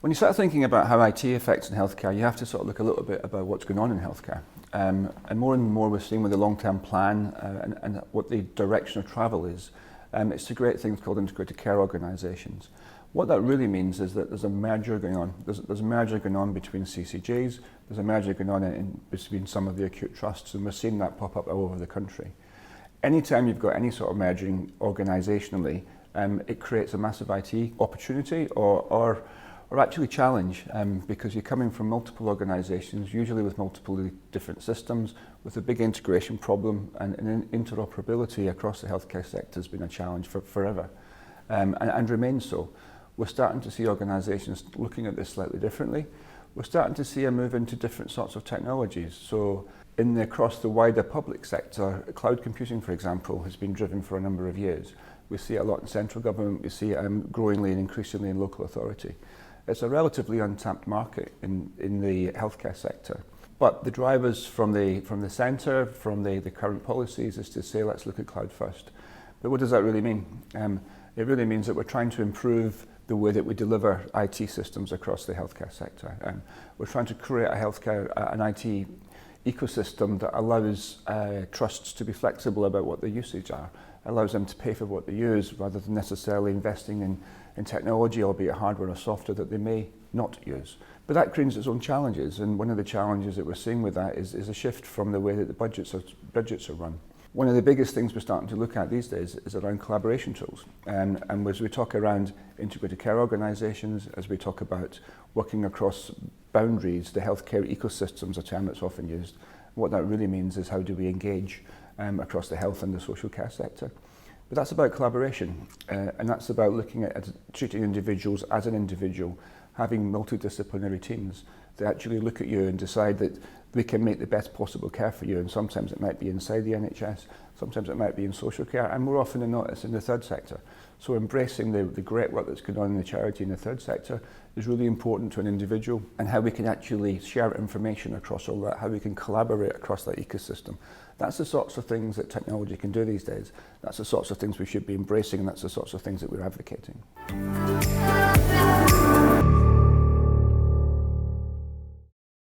When you start thinking about how IT affects in healthcare, you have to sort of look a little bit about what's going on in healthcare. And more we're seeing with the long-term plan and what the direction of travel is. It's to create things called integrated care organisations. What that really means is that there's a merger going on. There's a merger going on between CCGs, there's a merger going on between some of the acute trusts, and we're seeing that pop up all over the country. Anytime you've got any sort of merging organisationally, it creates a massive IT opportunity or actually challenge, because you're coming from multiple organisations, usually with multiple different systems, with a big integration problem, and interoperability across the healthcare sector has been a challenge for forever, and remains so. We're starting to see organisations looking at this slightly differently. We're starting to see a move into different sorts of technologies. So across the wider public sector, cloud computing, for example, has been driven for a number of years. We see it a lot in central government, we see it growingly and increasingly in local authority. It's a relatively untapped market in the healthcare sector. But the drivers from the centre, from the current policies, is to say, let's look at cloud first. But what does that really mean? It really means that we're trying to improve the way that we deliver IT systems across the healthcare sector. We're trying to create an IT ecosystem that allows trusts to be flexible about what their usage are, allows them to pay for what they use rather than necessarily investing in technology, albeit hardware or software, that they may not use. But that brings its own challenges, and one of the challenges that we're seeing with that is a shift from the way that the budgets are run. One of the biggest things we're starting to look at these days is around collaboration tools. And as we talk around integrated care organisations, as we talk about working across boundaries, the healthcare ecosystem's a term that's often used. What that really means is how do we engage across the health and the social care sector. But that's about collaboration, and that's about looking at treating individuals as an individual, having multidisciplinary teams that actually look at you and decide that we can make the best possible care for you. And sometimes it might be inside the NHS, sometimes it might be in social care, and more often than not it's in the third sector. So embracing the great work that's going on in the charity in the third sector is really important to an individual, and how we can actually share information across all that, how we can collaborate across that ecosystem. That's the sorts of things that technology can do these days. That's the sorts of things we should be embracing, and that's the sorts of things that we're advocating.